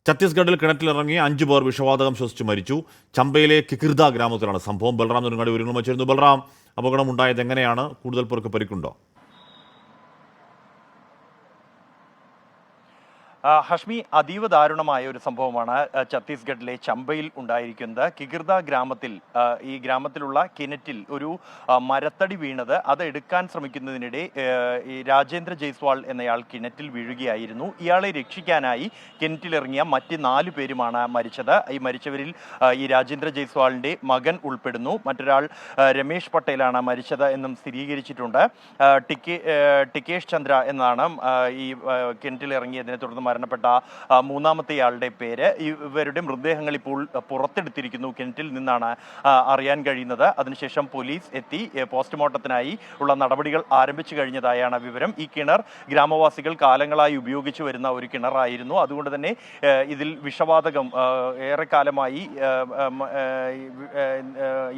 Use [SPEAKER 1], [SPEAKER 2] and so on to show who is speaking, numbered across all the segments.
[SPEAKER 1] ഛത്തീസ്ഗഡിൽ കിണറ്റിലിറങ്ങി 5 പേർ വിഷവാതകം ശ്വസിച്ച് മരിച്ചു. ചമ്പയിലെ കിക്കിർദ ഗ്രാമത്തിലാണ് സംഭവം. ബൽറാം നെടുങ്ങാടി വിവരങ്ങൾ വച്ചിരുന്നു. ബൽറാം, അപകടമുണ്ടായത് എങ്ങനെയാണ്? കൂടുതൽ പേർക്ക് പരിക്കുണ്ടോ?
[SPEAKER 2] ഹഷ്മി, അതീവ ദാരുണമായ ഒരു സംഭവമാണ് ഛത്തീസ്ഗഡിലെ ചമ്പയിൽ ഉണ്ടായിരിക്കുന്നത്. കികിർദ ഗ്രാമത്തിൽ ഈ ഗ്രാമത്തിലുള്ള കിണറ്റിൽ ഒരു മരത്തടി വീണത് അത് എടുക്കാൻ ശ്രമിക്കുന്നതിനിടെ ഈ രാജേന്ദ്ര ജയ്സ്വാൾ എന്നയാൾ കിണറ്റിൽ വീഴുകയായിരുന്നു. ഇയാളെ രക്ഷിക്കാനായി കിണറ്റിലിറങ്ങിയ മറ്റ് 4 പേരുമാണ് മരിച്ചത്. ഈ മരിച്ചവരിൽ ഈ രാജേന്ദ്ര ജയ്സ്വാളിൻ്റെ മകൻ ഉൾപ്പെടുന്നു. മറ്റൊരാൾ രമേശ് പട്ടേലാണ് മരിച്ചത് എന്നും സ്ഥിരീകരിച്ചിട്ടുണ്ട്. ടിക്കേഷ് ചന്ദ്ര എന്നാണ് ഈ കിണറ്റിലിറങ്ങിയതിനെ തുടർന്ന് മരണപ്പെട്ട 3-ാമത്തെയാളുടെ പേര്. ഇവരുടെ മൃതദേഹങ്ങൾ ഇപ്പോൾ പുറത്തെടുത്തിരിക്കുന്നു. കിണറ്റിൽ നിന്നാണ് അറിയാൻ കഴിയുന്നത്. അതിനുശേഷം പോലീസ് എത്തി പോസ്റ്റ്മോർട്ടത്തിനായി ഉള്ള നടപടികൾ ആരംഭിച്ചു കഴിഞ്ഞതായാണ് വിവരം. ഈ കിണർ ഗ്രാമവാസികൾ കാലങ്ങളായി ഉപയോഗിച്ചു വരുന്ന ഒരു കിണറായിരുന്നു. അതുകൊണ്ട് തന്നെ ഇതിൽ വിഷവാതകം ഏറെക്കാലമായി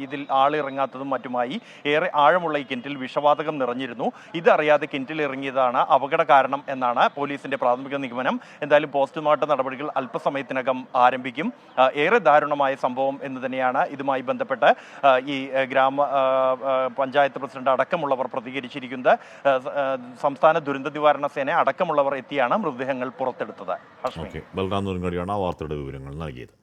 [SPEAKER 2] ഇതിൽ ആളിറങ്ങാത്തതും മറ്റുമായി ഏറെ ആഴമുള്ള ഈ കിണറ്റിൽ വിഷവാതകം നിറഞ്ഞിരുന്നു. ഇതറിയാതെ കിണറ്റിൽ ഇറങ്ങിയതാണ് അപകട കാരണം എന്നാണ് പോലീസിന്റെ പ്രാഥമിക നിഗമനം. എന്തായാലും പോസ്റ്റ്മോർട്ടം നടപടികൾ അല്പസമയത്തിനകം ആരംഭിക്കും. ഏറെ ദാരുണമായ സംഭവം എന്ന് തന്നെയാണ് ഇതുമായി ബന്ധപ്പെട്ട് ഈ പഞ്ചായത്ത് പ്രസിഡന്റ് അടക്കമുള്ളവർ പ്രതികരിച്ചിരിക്കുന്നത്. സംസ്ഥാന ദുരന്ത നിവാരണ സേന അടക്കമുള്ളവർ എത്തിയാണ് മൃതദേഹങ്ങൾ പുറത്തെടുത്തത്.
[SPEAKER 1] ബൽറാം നെടുങ്ങാടിയാണ് ആ വാർത്തയുടെ വിവരങ്ങൾ നൽകിയത്.